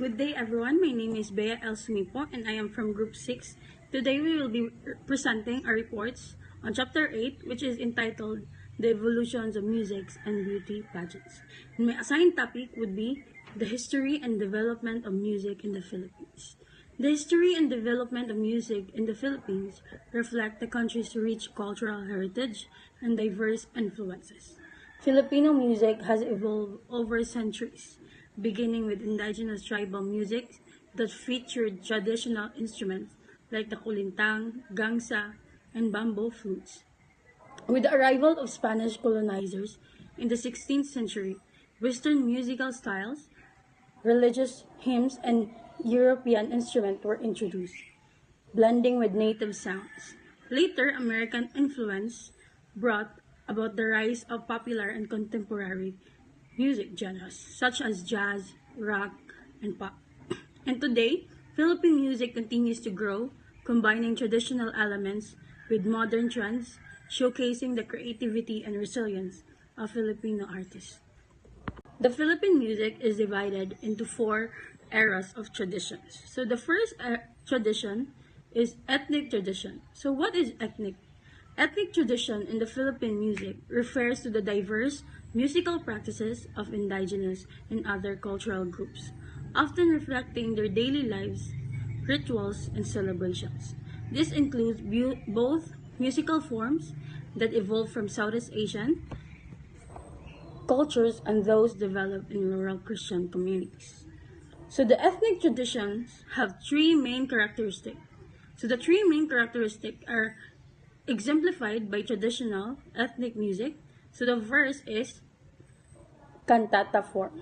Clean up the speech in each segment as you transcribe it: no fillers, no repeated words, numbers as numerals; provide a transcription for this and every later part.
Good day everyone, my name is Bea El Sumipo and I am from Group 6. Today we will be presenting our reports on Chapter 8, which is entitled The Evolutions of Music and Beauty Pageants. And my assigned topic would be the history and development of music in the Philippines. The history and development of music in the Philippines reflect the country's rich cultural heritage and diverse influences. Filipino music has evolved over centuries, beginning with indigenous tribal music that featured traditional instruments like the kulintang, gangsa, and bamboo flutes. With the arrival of Spanish colonizers in the 16th century, Western musical styles, religious hymns, and European instruments were introduced, blending with native sounds. Later, American influence brought about the rise of popular and contemporary music genres such as jazz, rock, and pop. And today, Philippine music continues to grow, combining traditional elements with modern trends, showcasing the creativity and resilience of Filipino artists. The Philippine music is divided into four eras of traditions. So the first tradition is ethnic tradition. So what is ethnic? Ethnic tradition in the Philippine music refers to the diverse musical practices of indigenous and other cultural groups, often reflecting their daily lives, rituals, and celebrations. This includes both musical forms that evolved from Southeast Asian cultures and those developed in rural Christian communities. So the ethnic traditions have three main characteristics. So the three main characteristics are exemplified by traditional ethnic music. So the verse is cantata form.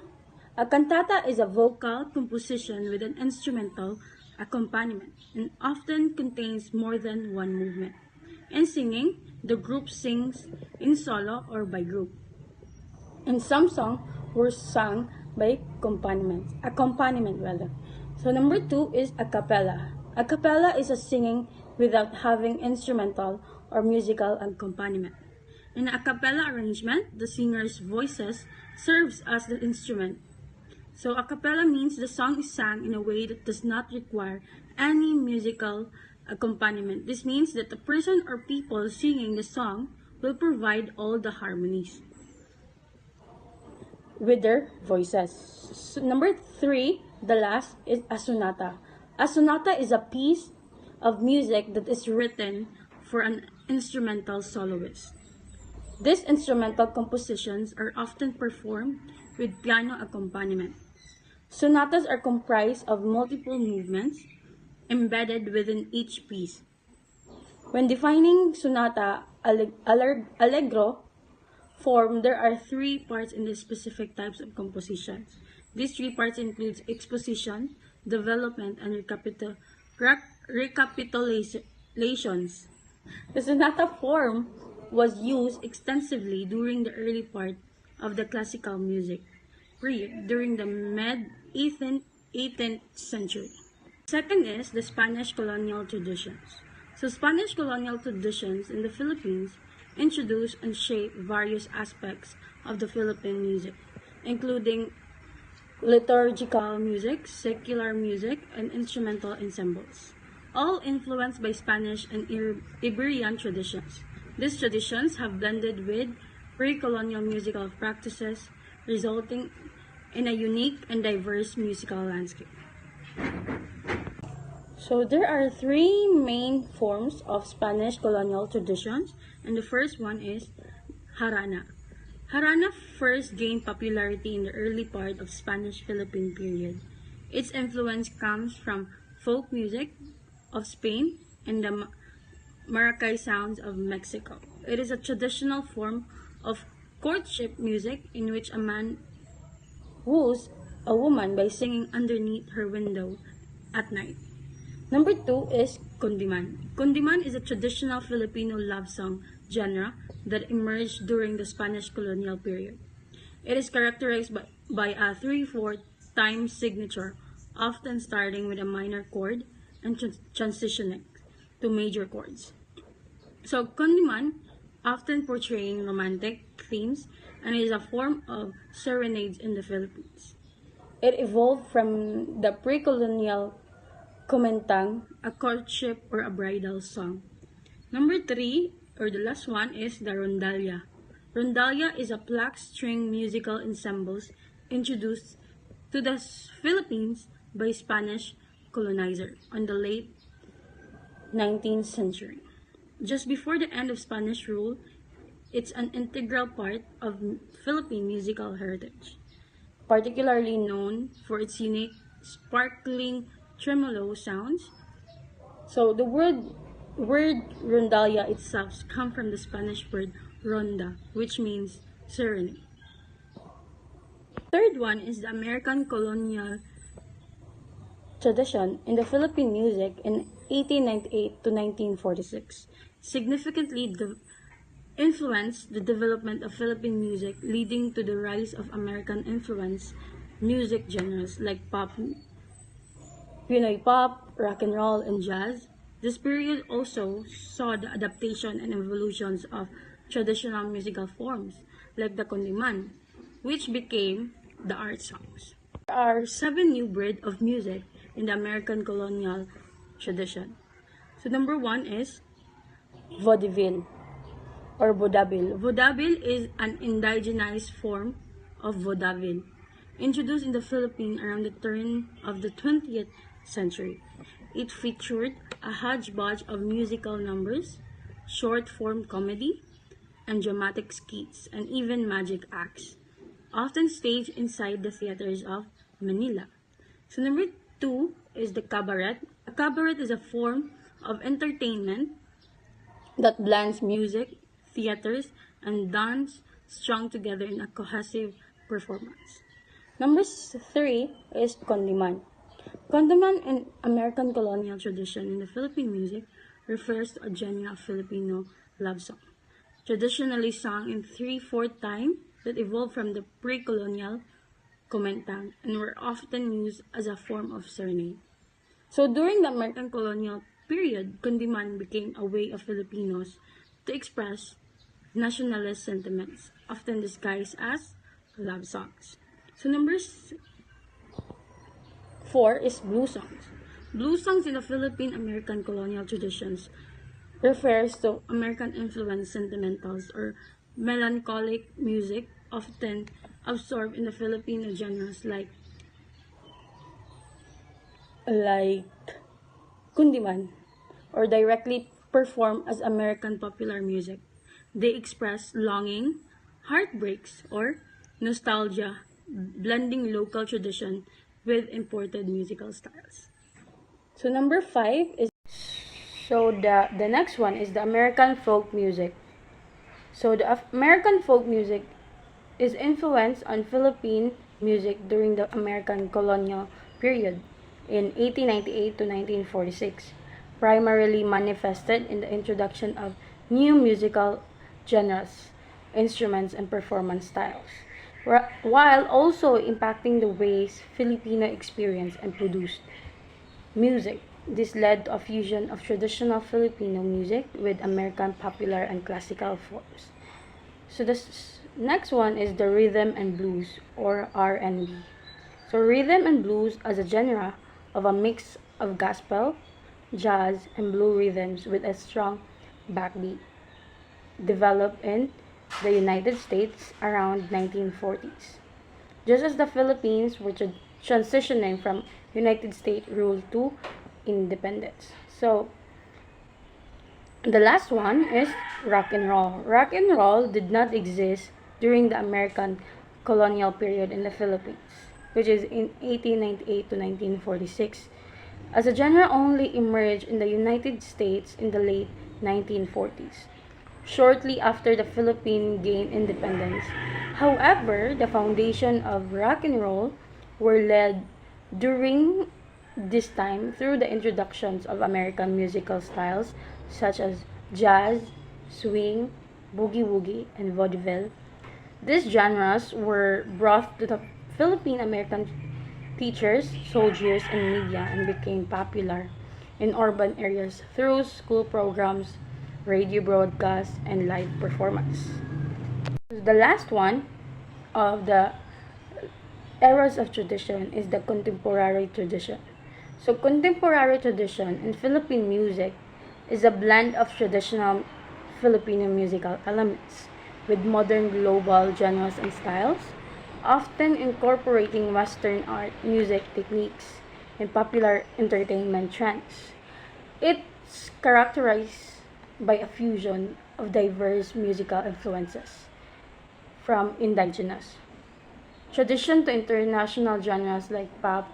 A cantata is a vocal composition with an instrumental accompaniment and often contains more than one movement. In singing, the group sings in solo or by group. And some songs were sung by accompaniment rather. So number 2 is a cappella. A cappella is a singing without having instrumental or musical accompaniment. In a cappella arrangement, the singer's voices serves as the instrument. So a cappella means the song is sung in a way that does not require any musical accompaniment. This means that the person or people singing the song will provide all the harmonies with their voices. So number 3, the last, is a sonata. A sonata is a piece of music that is written for an instrumental soloist. These instrumental compositions are often performed with piano accompaniment. Sonatas are comprised of multiple movements embedded within each piece. When defining sonata allegro form, there are 3 parts in the specific types of compositions. These 3 parts include exposition, development, and recapitulations. The sonata form was used extensively during the early part of the classical music period during the mid-18th century. Second is the Spanish colonial traditions. So Spanish colonial traditions in the Philippines introduced and shaped various aspects of the Philippine music, including liturgical music, secular music, and instrumental ensembles, all influenced by Spanish and Iberian traditions. These traditions have blended with pre-colonial musical practices, resulting in a unique and diverse musical landscape. So there are 3 main forms of Spanish colonial traditions, and the first one is Harana. Harana first gained popularity in the early part of Spanish-Philippine period. Its influence comes from folk music of Spain and the Maracay sounds of Mexico. It is a traditional form of courtship music in which a man woos a woman by singing underneath her window at night. Number 2 is Kundiman. Kundiman is a traditional Filipino love song genre that emerged during the Spanish colonial period. It is characterized by a 3/4 time signature, often starting with a minor chord and transitioning to major chords. So Kundiman often portraying romantic themes and is a form of serenades in the Philippines. It evolved from the pre-colonial kumantang, a courtship or a bridal song. Number 3, or the last one, is the rondalla. Rondalla is a plucked string musical ensembles introduced to the Philippines by Spanish colonizer on the late 19th century. Just before the end of Spanish rule, it's an integral part of Philippine musical heritage, particularly known for its unique, sparkling tremolo sounds. So the word rondalla itself comes from the Spanish word ronda, which means serenade. Third one is the American colonial tradition in the Philippine music in 1898 to 1946 significantly influenced the development of Philippine music, leading to the rise of American influence music genres like pop, Pinoy pop, rock and roll, and jazz. This period also saw the adaptation and evolutions of traditional musical forms like the kundiman, which became the art songs. There are 7 new breed of music in the American colonial tradition. So number 1 is vaudeville or vaudeville. Vaudeville is an indigenized form of vaudeville, introduced in the Philippines around the turn of the 20th century. It featured a hodgepodge of musical numbers, short-form comedy, and dramatic skits, and even magic acts, often staged inside the theaters of Manila. So number 2 is the cabaret. A cabaret is a form of entertainment that blends music, theaters, and dance strung together in a cohesive performance. Number 3 is condiman. Condiman in American colonial tradition in the Philippine music refers to a genre of Filipino love song, traditionally sung in 3/4 time that evolved from the pre-colonial kumantang and were often used as a form of serenade. So during the American colonial period, kundiman became a way of Filipinos to express nationalist sentiments, often disguised as love songs. So number 4 is blues songs. Blues songs in the Philippine American colonial traditions refers to American influenced sentimentals or melancholic music often absorbed in the Filipino genres like kundiman or directly performed as American popular music. They express longing, heartbreaks, or nostalgia, blending local tradition with imported musical styles. So number 5 is the next one is the American folk music. So the American folk music is influenced on Philippine music during the American colonial period in 1898 to 1946, primarily manifested in the introduction of new musical genres, instruments, and performance styles, while also impacting the ways Filipino experience and produced music. This led to a fusion of traditional Filipino music with American popular and classical forms. So the next one is the rhythm and blues or R&B. So rhythm and blues as a genre of a mix of gospel, jazz, and blue rhythms with a strong backbeat, developed in the United States around 1940s. Just as the Philippines were transitioning from United States rule to independence. So the last one is rock and roll. Rock and roll did not exist during the American colonial period in the Philippines, which is in 1898 to 1946, as a genre only emerged in the United States in the late 1940s, shortly after the Philippines gained independence. However, the foundation of rock and roll were led during this time through the introductions of American musical styles such as jazz, swing, boogie-woogie, and vaudeville. These genres were brought to the Philippine American teachers, soldiers, and media and became popular in urban areas through school programs, radio broadcasts, and live performance. The last one of the eras of tradition is the contemporary tradition. So, contemporary tradition in Philippine music is a blend of traditional Filipino musical elements with modern global genres and styles, often incorporating Western art, music techniques, and popular entertainment trends. It's characterized by a fusion of diverse musical influences, from indigenous tradition to international genres like pop,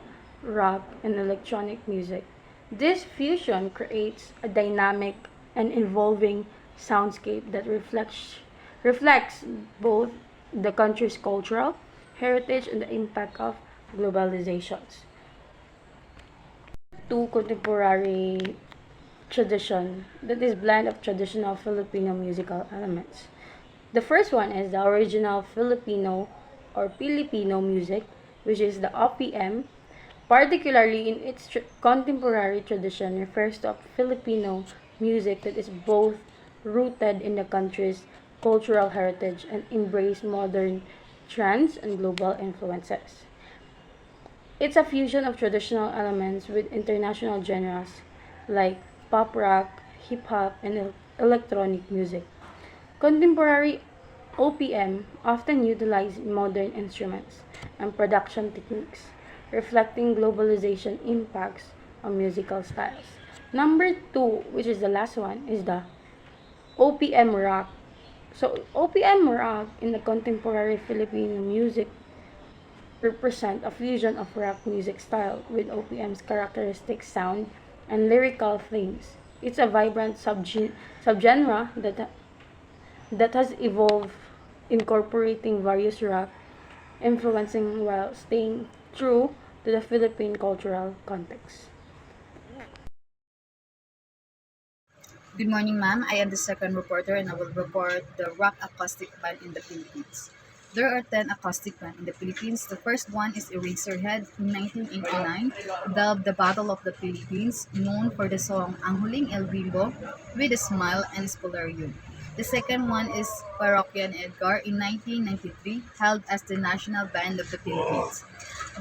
rock, and electronic music. This fusion creates a dynamic and evolving soundscape that reflects both the country's cultural heritage and the impact of globalizations. To contemporary tradition, that is blend of traditional Filipino musical elements. The first one is the original Filipino or Filipino music, which is the OPM, particularly in its contemporary tradition, refers to a Filipino music that is both rooted in the country's cultural heritage and embrace modern trends and global influences. It's a fusion of traditional elements with international genres like pop rock, hip hop, and electronic music. Contemporary OPM often utilize modern instruments and production techniques, reflecting globalization impacts on musical styles. Number two, which is the last one, is the OPM rock. So OPM rock in the contemporary Filipino music represent a fusion of rock music style with OPM's characteristic sound and lyrical themes. It's a vibrant subgenre that has evolved, incorporating various rock influencing while staying true to the Philippine cultural context. Good morning, ma'am. I am the second reporter and I will report the rock acoustic band in the Philippines. There are 10 acoustic bands in the Philippines. The first one is Eraserhead in 1989, dubbed the Battle of the Philippines, known for the song Ang Huling El Bimbo, With a Smile and Spolarium. The second one is Parokya and Edgar in 1993, held as the national band of the Philippines.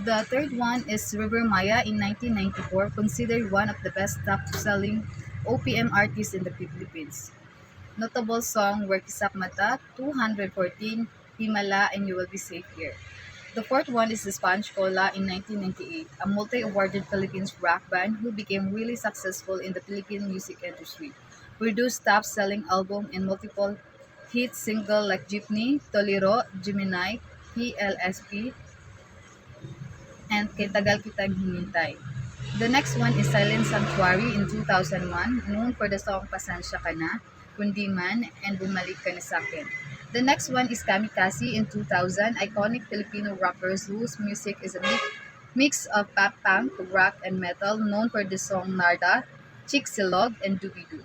The third one is River Maya in 1994, considered one of the best top-selling OPM artists in the Philippines. Notable song were Kisak Mata, 214, Himala, and You Will Be Safe Here. The fourth one is the Sponge Cola in 1998, a multi-awarded Philippines rock band who became really successful in the Philippine music industry. Produced top-selling album and multiple hit single like Jeepney, Toliro, Gemini, PLSP, and Kay Tagal Kitang Hinintay. The next one is Silent Sanctuary in 2001, known for the song Pasensya Ka Na, Kundi Man, and Bumalik Ka Na Sa'kin. The next one is Kamikaze in 2000, iconic Filipino rockers whose music is a mix of pop punk, rock, and metal, known for the song Narda, Chicxulog, and Doobie-Doo.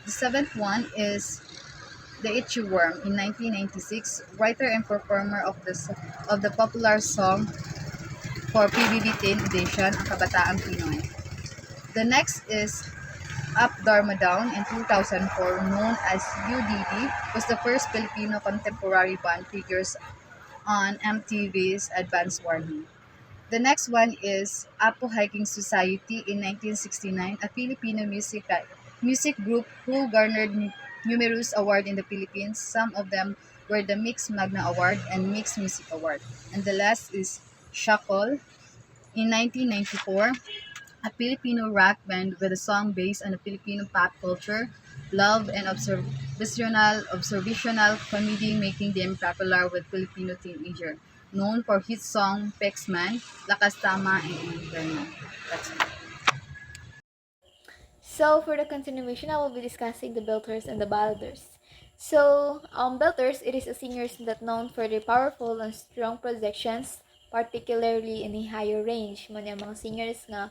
The seventh one is the Itchy Worm in 1996, writer and performer of the popular song for PBB Teen Edition, Ang Kabataang Pinoy. The next is Up Dharma Down in 2004, known as UDD, was the first Filipino contemporary band figures on MTV's Advanced Warning. The next one is Apo Hiking Society in 1969, a Filipino music group who garnered numerous awards in the Philippines. Some of them were the Mix Magna Award and Mix Music Award. And the last is Shackle in 1994, a Filipino rock band with a song based on the Filipino pop culture, love, and observational comedy, making them popular with Filipino teenager. Known for hit song Pexman, Lakas Tama, and Inferno. That's it. So for the continuation, I will be discussing the belters and the balladers. So, belters, it is a singers that known for their powerful and strong projections, particularly in a higher range. Mo mga singers nga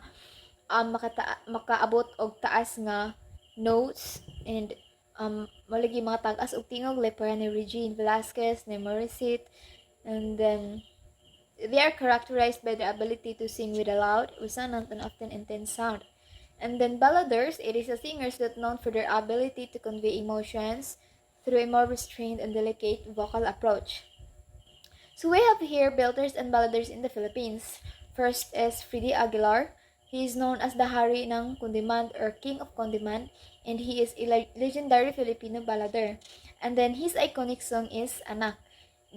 makaabot og taas nga notes and malagi mga tag-as og tingog like para ni Regine Velasquez, ni Morissette, and then they are characterized by their ability to sing with a loud, resonant, and often intense sound. And then balladers, it is a singers that known for their ability to convey emotions through a more restrained and delicate vocal approach. So we have here belters and balladers in the Philippines. First is Freddy Aguilar. He is known as the Hari ng Kundiman or King of Kundiman, and he is a legendary Filipino ballader. And then his iconic song is Anak,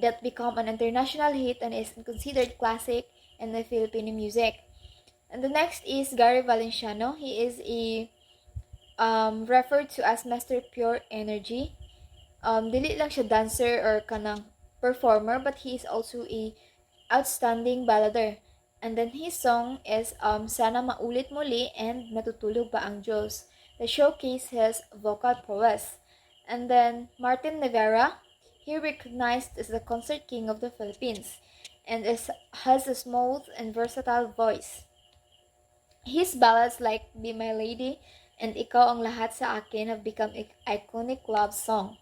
that became an international hit and is considered classic in the Filipino music. And the next is Gary Valenciano. He is a referred to as Master Pure Energy. Dili lang siya dancer or kanang performer, but he is also a outstanding ballader. And then his song is Sana Maulit Muli and Natutulog Ba Ang Diyos that showcase his vocal prowess. And then Martin Rivera, he recognized as the concert king of the Philippines and has a smooth and versatile voice. His ballads like Be My Lady and Ikaw Ang Lahat Sa Akin have become iconic love song.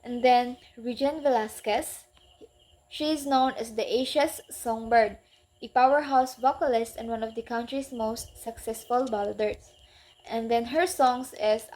And then Regine Velasquez, she is known as the Asia's Songbird, a powerhouse vocalist and one of the country's most successful balladers. And then her songs is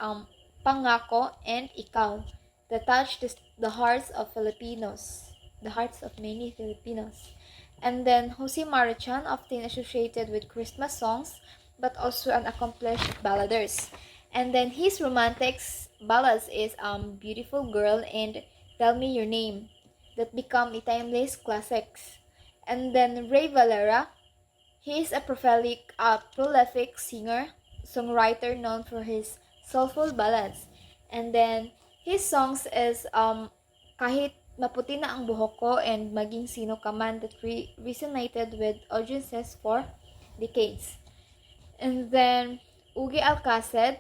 Pangako and Ikaw that touch the hearts of Filipinos, the hearts of many Filipinos. And then Jose Marichan, often associated with Christmas songs, but also an accomplished balladers. And then his romantic ballads is Beautiful Girl and Tell Me Your Name that become a timeless classics. And then Ray Valera, he is a prolific singer, songwriter known for his soulful ballads. And then his songs is Kahit Maputi Na Ang Buhok Ko and Maging Sino Ka Man that resonated with audiences for decades. And then Ugi Alcacid,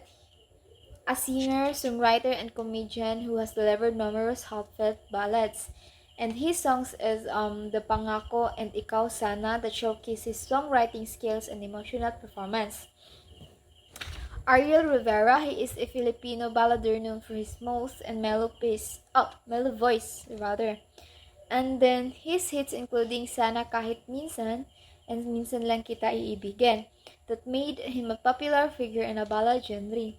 a singer, songwriter, and comedian who has delivered numerous heartfelt ballads. And his songs is The Pangako and Ikaw Sana that showcase his songwriting skills and emotional performance. Ariel Rivera, he is a Filipino ballader known for his smooth and mellow voice rather. And then his hits including Sana Kahit Minsan and Minsan Lang Kita Iibigin that made him a popular figure in a ballad genre.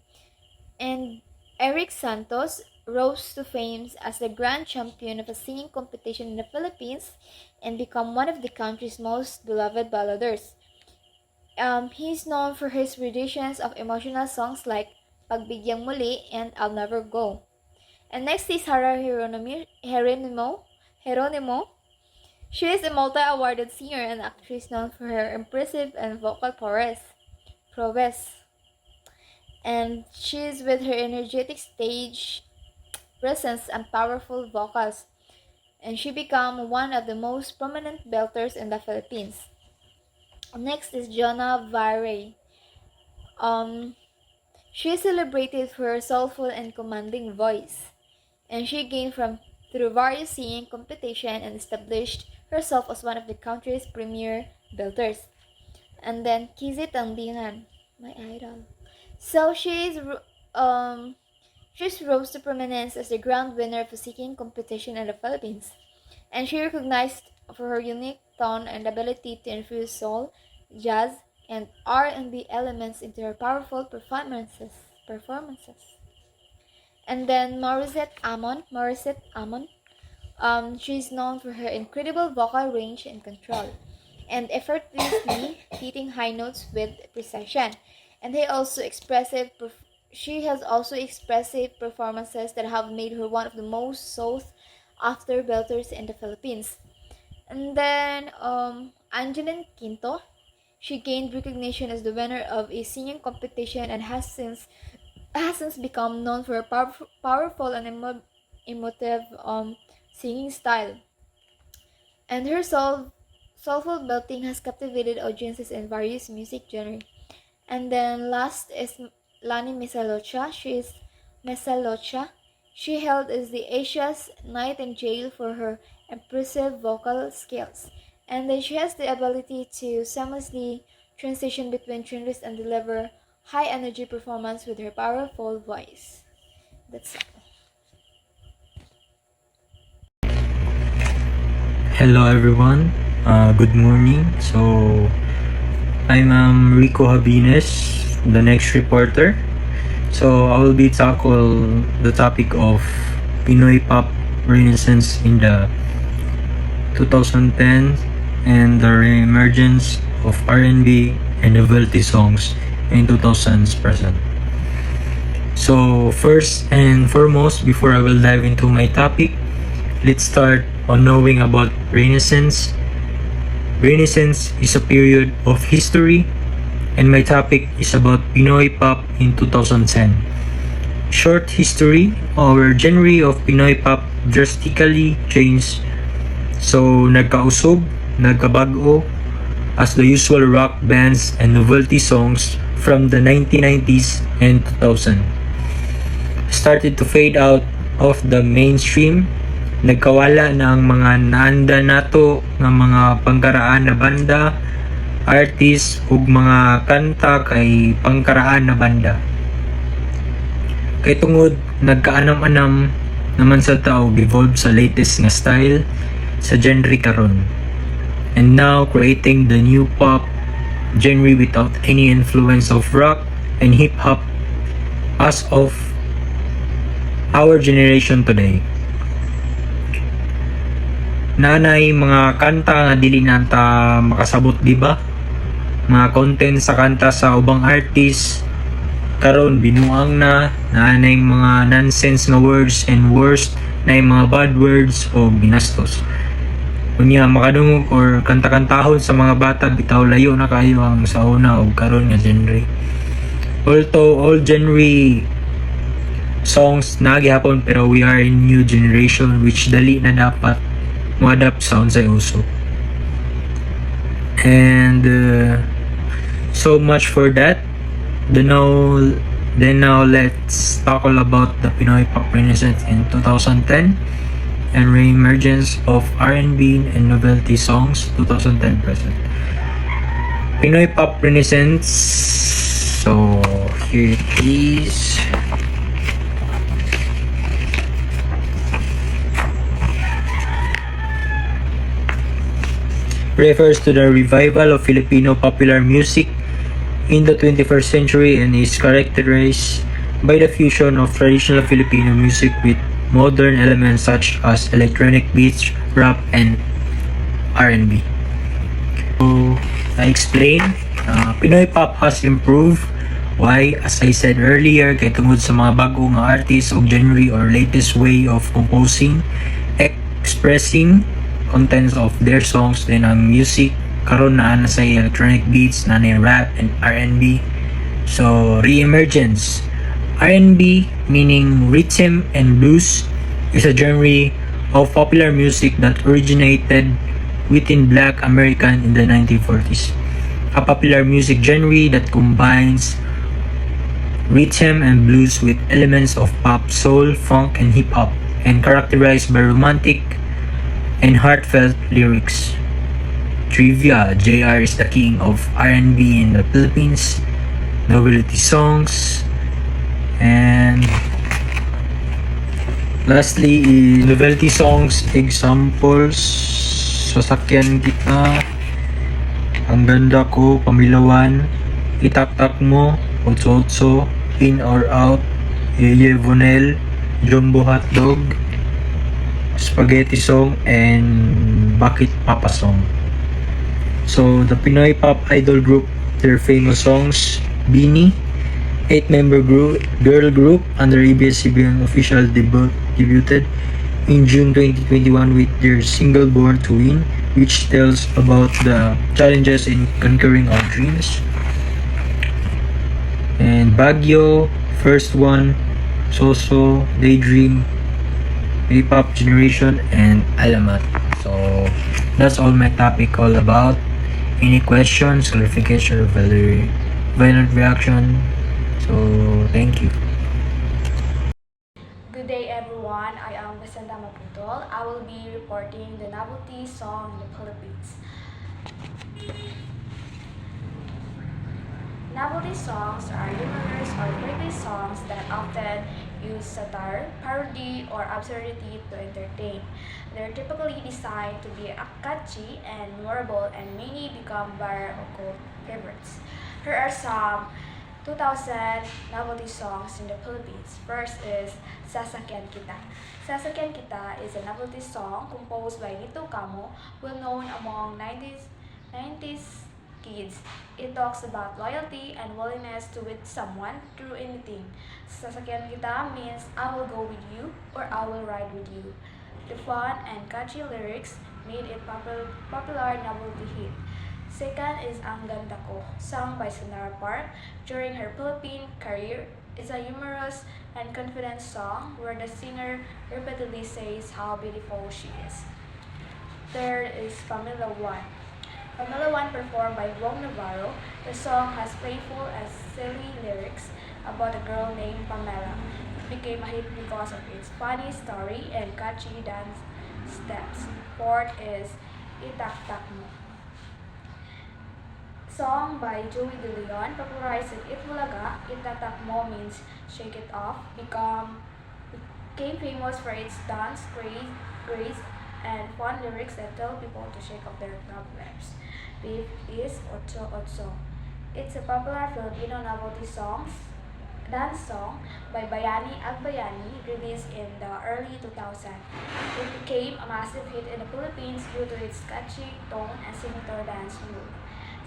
And Eric Santos rose to fame as the grand champion of a singing competition in the Philippines and become one of the country's most beloved balladers. He's known for his renditions of emotional songs like Pagbigyang Muli and I'll Never Go. And next is Hara Geronimo. She is a multi-awarded singer and actress known for her impressive and vocal prowess. And she's with her energetic stage presence and powerful vocals. And she became one of the most prominent belters in the Philippines. Next is Jonah Vare. She is celebrated for her soulful and commanding voice. And she gained through various singing competition and established herself as one of the country's premier belters. And then Kizzy Tandingan, my idol. So she's rose to prominence as the grand winner of a singing competition in the Philippines, and she recognized for her unique tone and ability to infuse soul, jazz, and R&B elements into her powerful performances. And then Morissette Amon, she's known for her incredible vocal range and control, and effortlessly hitting high notes with precision. And she has also expressive performances that have made her one of the most sought after belters in the Philippines. And then Angeline Quinto, she gained recognition as the winner of a singing competition and has since become known for her powerful and emotive singing style. And her soulful belting has captivated audiences in various music genres. And then last is Lani Misalocha. She held as the Asia's Nightingale for her impressive vocal skills. And then she has the ability to seamlessly transition between genres and deliver high energy performance with her powerful voice. That's all. Hello everyone. Good morning. So I'm Rico Habines, the next reporter. So I will be tackle the topic of Pinoy pop renaissance in the 2010, and the re-emergence of R&B and novelty songs in 2000s present. So first and foremost, before I will dive into my topic, let's start on knowing about Renaissance. Renaissance is a period of history, and my topic is about Pinoy pop in 2010. Short history, our genre of Pinoy pop drastically changed. So nagkausog, nagkabago as the usual rock bands and novelty songs from the 1990s and 2000 started to fade out of the mainstream. Nagkawala na ang mga naanda nato ng mga pangkaraan na banda, artist ug mga kanta kay pangkaraan na banda. Kay tungod nagkaanam-anam naman sa tao evolve sa latest nga style sa genre karon. And now creating the new pop genre without any influence of rock and hip hop as of our generation today. Nanay mga kanta nga dili nanta makasabot, di ba? Mga content sa kanta sa ubang artist karon binuang na nanay mga nonsense nga words and worst na mga bad words o binastos. Kunya makadungog or kanta-kantahon sa mga bata bitaw layo na kayo ang sauna o karon nga genre. Although all genre songs nagihapon pero we are in new generation which dali na dapat mo-adapt sa unsay uso. And so much for that. Then now let's talk all about the Pinoy pop renaissance in 2010 and re-emergence of R&B and novelty songs 2010 present. Pinoy pop renaissance. So here it is. Refers to the revival of Filipino popular music in the 21st century and is characterized by the fusion of traditional Filipino music with modern elements such as electronic beats, rap, and R&B. So, I explain, Pinoy pop has improved. Why? As I said earlier, kay tungod sa mga bagong artists o genre or latest way of composing, expressing contents of their songs, then ang music karon na sa electronic beats na rap and R&B. So re-emergence, R&B meaning rhythm and blues is a genre of popular music that originated within Black American in the 1940s, a popular music genre that combines rhythm and blues with elements of pop, soul, funk, and hip hop, and characterized by romantic and heartfelt lyrics. Trivia: JR is the king of R&B in the Philippines. Novelty songs. And lastly, novelty songs examples. Sasakyan kita, ang ganda ko, pamilawan, itak-tak mo, otso-otso, in or out, Yeye Vonel, Jumbo Hotdog, Spaghetti Song, and Bakit Papa Song. So the Pinoy pop idol group, their famous songs: Beanie, 8-member girl group under ABS-CBN official debuted in June 2021 with their single Born to Win, which tells about the challenges in conquering our dreams. And Baguio, First One, Soso, Daydream, K-pop Generation, and Alamat. So that's all my topic all about. Any questions, clarification, or violent reaction? So thank you. Good day everyone, I am Vicenta Maputol. I will be reporting the novelty song in the Philippines. Novelty songs are humorous or quirky songs that often use satire, parody, or absurdity to entertain. They're typically designed to be catchy and memorable and many become viral or cult favorites. Here are some 2000 novelty songs in the Philippines. First is Sasakyan Kita. Sasakyan Kita is a novelty song composed by Nito Camo, well known among 90s kids. It talks about loyalty and willingness to with someone through anything. Sasakyan Kita means I will go with you or I will ride with you. The fun and catchy lyrics made it popular novelty hit. Second is Ang Ganda Ko, sung by Sonara Park during her Philippine career. It's a humorous and confident song where the singer repeatedly says how beautiful she is. Third is Pamela One. Pamela One performed by Wong Navarro. The song has playful and silly lyrics about a girl named Pamela. It became a hit because of its funny story and catchy dance steps. Fourth is Itak Tak Mo. Song by Joey De Leon, popularized in Itbulaga, Itatak Mo means shake it off, became famous for its dance, grace, and fun lyrics that tell people to shake off their problems. Fifth is Otso Otso. It's a popular Filipino novelty dance song by Bayani Agbayani, released in the early 2000s. It became a massive hit in the Philippines due to its catchy tone and signature dance move.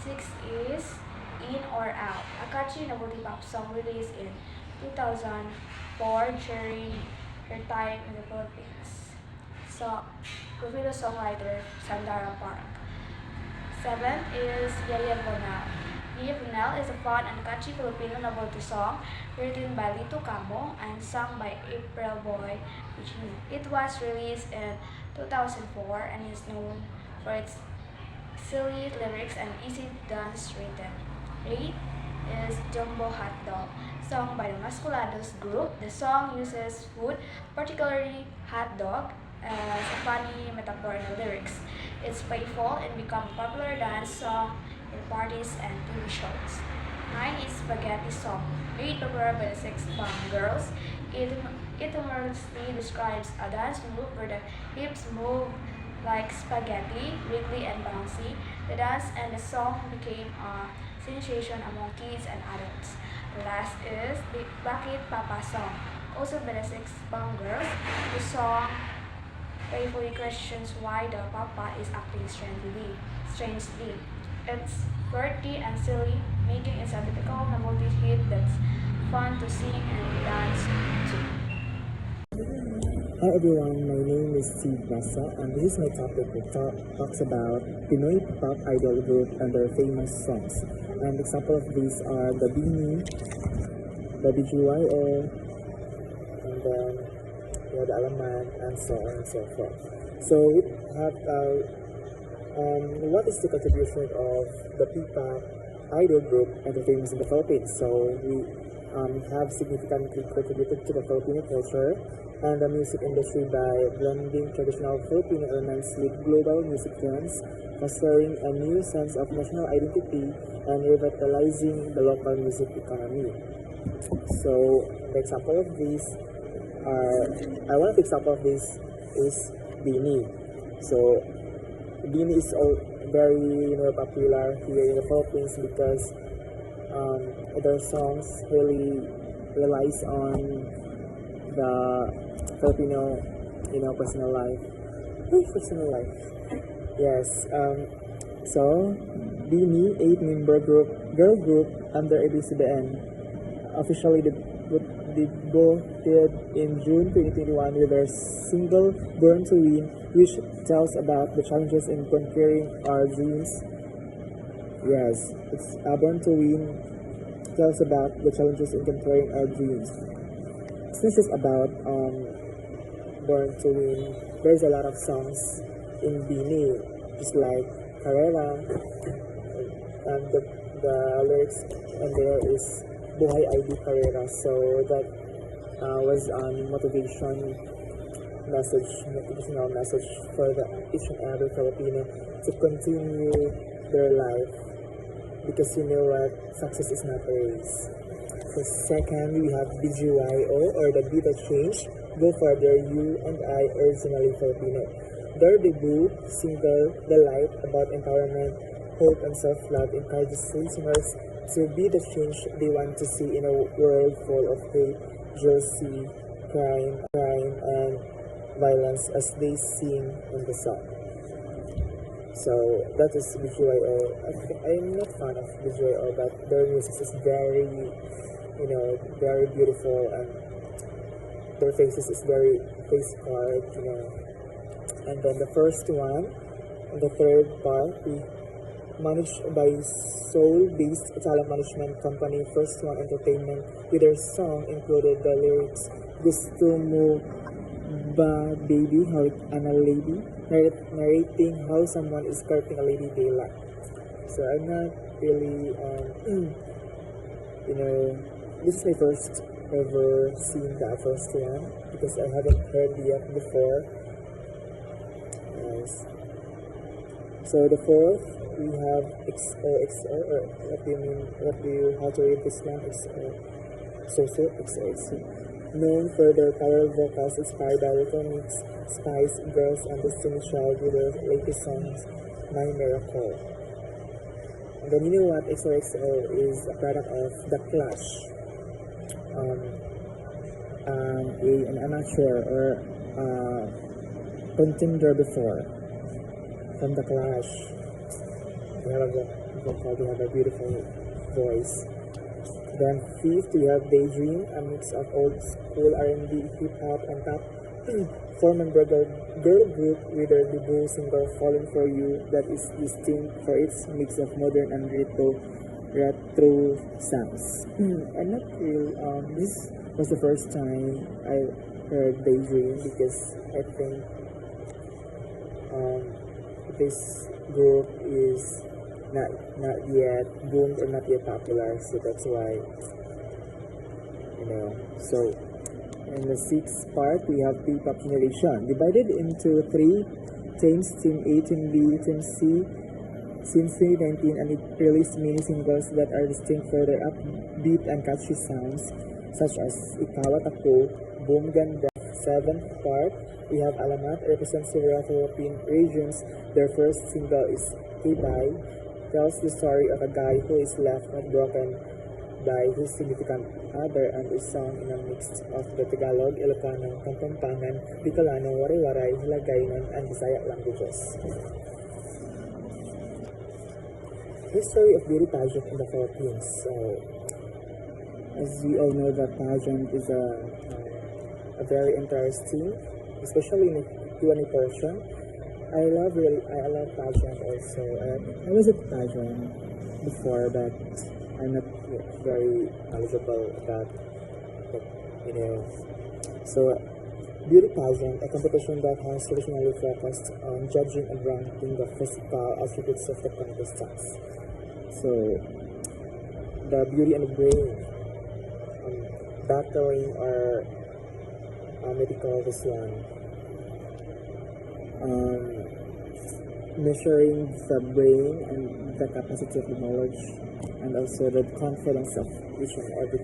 Six is In or Out, a catchy novelty pop song released in 2004 during her time in the Philippines. So, Filipino songwriter Sandara Park. Seventh is Yaya Bonal. Yaya Bonal is a fun and catchy Filipino novelty song written by Lito Camo and sung by April Boy. It was released in 2004 and is known for its silly lyrics and easy dance rhythm. 8 is Jumbo Hot Dog, sung by the Masculados group. The song uses food, particularly hot dog, as a funny metaphor in the lyrics. It's playful and become a popular dance song in parties and TV shows. 9 is Spaghetti Song, made popular by the Six Bang Girls. It humorously describes a dance move where the hips move like spaghetti, wiggly and bouncy. The dance and the song became a sensation among kids and adults. The last is the Bakit Papa Song, also by the Six Bang Girls. The song playfully questions why the papa is acting strangely. It's quirky and silly, making it a typical novelty hit that's fun to sing and dance to. Hi everyone, my name is Steve Basa and this is my topic which talks about Pinoy pop idol group and their famous songs. And example of these are the Beanie, the BGYO, and then the Alaman, and so on and so forth. So we have what is the contribution of the P-pop idol group and the famous in the Philippines? So we have significantly contributed to the Filipino culture and the music industry by blending traditional Filipino elements with global music trends, fostering a new sense of national identity and revitalizing the local music economy. So the example of this one of the example of this is Beanie. So Beanie is very popular here in the Philippines because their songs really relies on the Filipino, personal life. Personal life. Yes. So, Beanie, 8-member girl group under ABCBN, officially debuted in June 2021 with their single "Born to Win," which tells about the challenges in conquering our dreams. Yes, it's Born to Win tells about the challenges in conquering our dreams. Since it's about Born to Win, there's a lot of songs in Beanie, just like Carrera, and the lyrics and there is Buhay ID Carrera. So that was motivational message for each and every Filipino to continue their life, because you know what, success is not a race. So second, we have BGYO, or the Beat That Change, Go Further, You and I, originally Filipino. Their debut single, The Light, about empowerment, hope, and self-love, encourages listeners to be the change they want to see in a world full of hate, jealousy, crime, and violence as they sing in the song. So that is BGYO. I'm not fan of BGYO, but their music is very, very beautiful, and their faces is very face card, And then the first one, the third part, we managed by Seoul-based talent management company First One Entertainment, with their song included the lyrics "Gusto mo ba baby, how I'm a lady," narrating how someone is courting a lady they like. So I'm not really, this is my first ever seeing that first one because I haven't heard yet before. Yes. So the fourth, we have XOXO, or how to read this one? XOXO. Known for their power vocals inspired by Little Mix, Spice Girls, and Destiny's Child with their latest songs, My Miracle. And then you know what? XOXO is a product of The Clash. An amateur or contender before from The Clash. They have a beautiful voice. Then fifth, we have Daydream, a mix of old school R&B, hip hop, and pop. Four-member girl group with their debut single "Falling for You" that is distinct for its mix of modern and retro sounds. I'm not real. This was the first time I heard Daydream because I think this group is not yet boomed or not yet popular, so that's why, So in the sixth part, we have P-pop generation divided into three teams: Team A, Team B, Team C. Since 2019, and it released many singles that are distinct for their upbeat and catchy sounds, such as Ikaw at Ako, Boom Ganda. Seventh part, we have Alamat, represents several Philippine regions. Their first single is Kibay, tells the story of a guy who is left heartbroken by his significant other and is sung in a mix of the Tagalog, Ilocano, Kapampangan, Bicolano, Waray-Waray, Hiligaynon, and Bisaya languages. History of beauty pageant in the Philippines. So, as we all know, that pageant is a very interesting, especially in the Q&A portion. I love pageant also. I was at pageant before, but I'm not very knowledgeable about it. So, beauty pageant, a competition that has traditionally focused on judging and ranking the physical attributes of the contestants. So, the beauty and the brain, battling or medical this one. Measuring the brain and the capacity of the knowledge, and also the confidence of each and every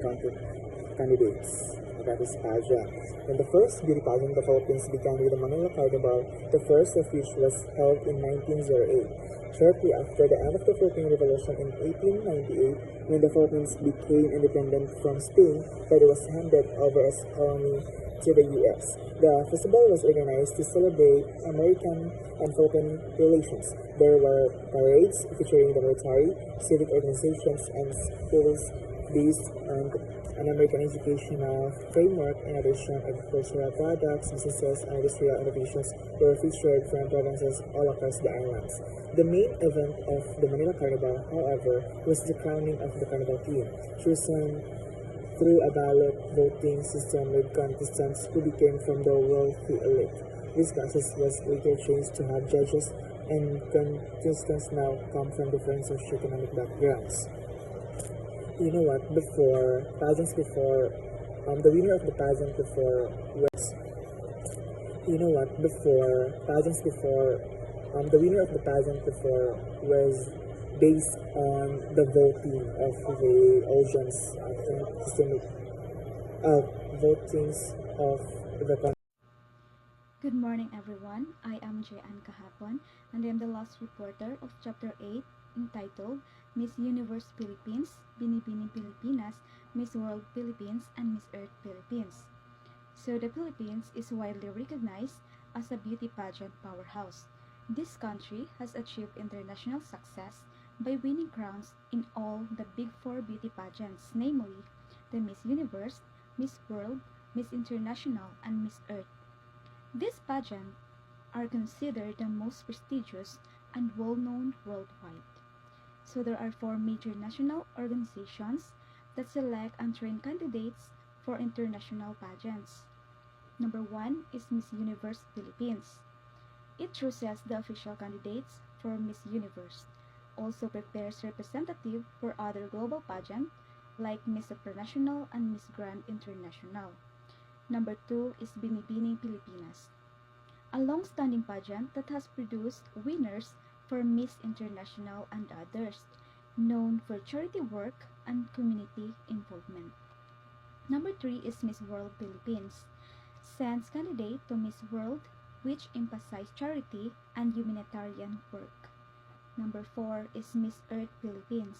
candidates. That is pageant. And the first beauty pageant in the Philippines began with the Manila Carnival, the first of which was held in 1908. Shortly after the end of the Philippine Revolution in 1898, when the Philippines became independent from Spain, but it was handed over as colony to the U.S. The festival was organized to celebrate American and Philippine relations. There were parades featuring the military, civic organizations, and schools based on an American educational framework. In addition, agricultural products, businesses, and industrial innovations were featured from provinces all across the islands. The main event of the Manila Carnival, however, was the crowning of the Carnival Queen, chosen through a ballot voting system with contestants who became from the wealthy elite. This process was later changed to have judges, and contestants now come from different socioeconomic backgrounds. You know what? The winner of the pageant before was. The winner of the pageant before was based on the voting of the audience, I think, systemic votings of the. Good morning, everyone. I am Jeanne Kahapon, and I am the last reporter of Chapter 8 entitled Miss Universe Philippines, Binibining Pilipinas, Miss World Philippines, and Miss Earth Philippines. So the Philippines is widely recognized as a beauty pageant powerhouse. This country has achieved international success by winning crowns in all the big four beauty pageants, namely the Miss Universe, Miss World, Miss International, and Miss Earth. These pageants are considered the most prestigious and well-known worldwide. So there are four major national organizations that select and train candidates for international pageants. Number one is Miss Universe Philippines. It chooses the official candidates for Miss Universe, also prepares representative for other global pageants like Miss Supranational and Miss Grand International. Number two is Binibining Pilipinas, a long-standing pageant that has produced winners for Miss International and others, known for charity work and community involvement. Number three is Miss World Philippines, sends candidate to Miss World which emphasize charity and humanitarian work. Number four is Miss Earth Philippines.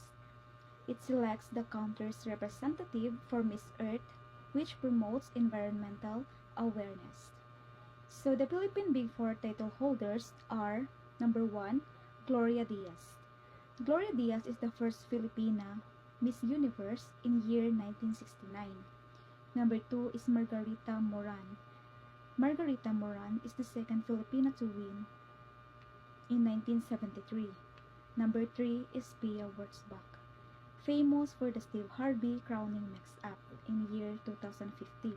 It selects the country's representative for Miss Earth, which promotes environmental awareness. So the Philippine Big Four title holders are: number one, Gloria Diaz. Gloria Diaz is the first Filipina Miss Universe in year 1969. Number two is Margarita Moran. Margarita Moran is the second Filipina to win in 1973. Number three is Pia Wurtzbach, famous for the Steve Harvey crowning mix-up in year 2015.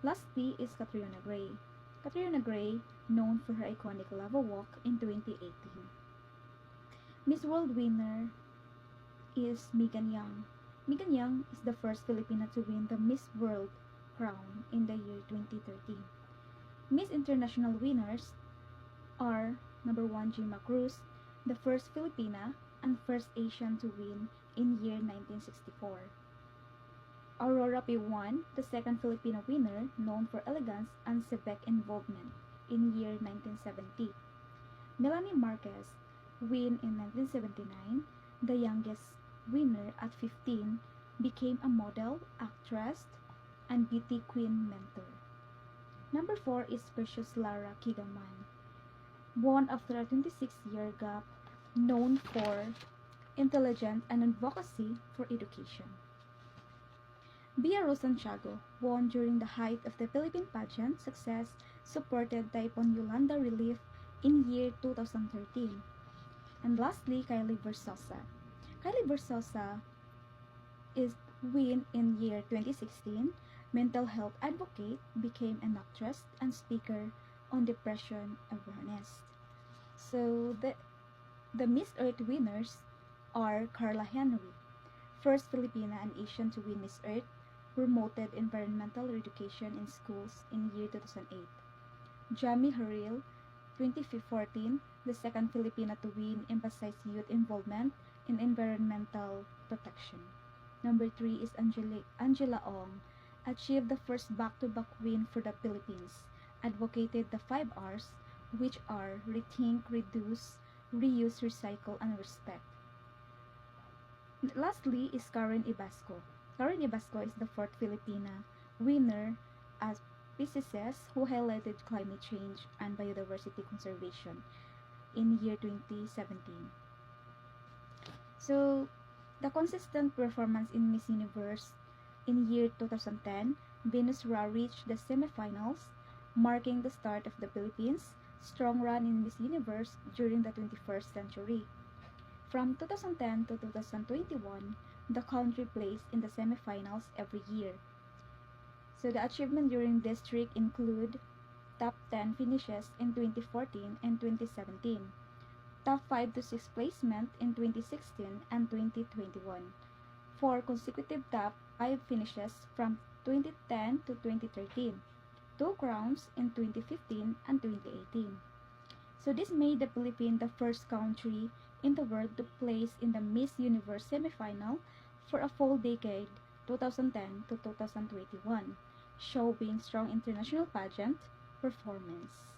Lastly is Catriona Gray. Catriona Gray, known for her iconic lava walk in 2018. Miss World winner is Megan Young. Megan Young is the first Filipina to win the Miss World crown in the year 2013. Miss International winners are: number one, Gima Cruz, the first Filipina and first Asian to win in year 1964. Aurora P1, the second Filipino winner, known for elegance and civic involvement in year 1970. Melanie Marquez, win in 1979, the youngest winner at 15, became a model, actress, and beauty queen mentor. Number 4 is Precious Lara Kigaman, born after a 26-year gap, known for intelligence and advocacy for education. Bia Rosantiago won during the height of the Philippine pageant success, supported Typhoon Yolanda relief in year 2013. And lastly, Kylie Versosa. Kylie Versosa is win in year 2016, mental health advocate, became an actress and speaker on depression awareness. So the Miss Earth winners are Carla Henry, first Filipina and Asian to win Miss Earth, promoted environmental education in schools in year 2008. Jamie Harrell, 2014, the second Filipina to win, emphasized youth involvement in environmental protection. Number 3 is Angela Ong, achieved the first back-to-back win for the Philippines, advocated the 5 R's, which are rethink, reduce, reuse, recycle, and respect. Lastly is Karen Ibasco. Karen Ibasco is the fourth Filipina winner as physicist who highlighted climate change and biodiversity conservation in year 2017. So, the consistent performance in Miss Universe in year 2010, Venus Ra reached the semifinals, marking the start of the Philippines' strong run in Miss Universe during the 21st century. From 2010 to 2021, the country placed in the semifinals every year. So the achievement during this streak include top 10 finishes in 2014 and 2017, top 5 to 6 placement in 2016 and 2021, 4 consecutive top 5 finishes from 2010 to 2013, 2 crowns in 2015 and 2018. So this made the Philippines the first country in the world to place in the Miss Universe semifinal for a full decade, 2010 to 2021, showing strong international pageant performance.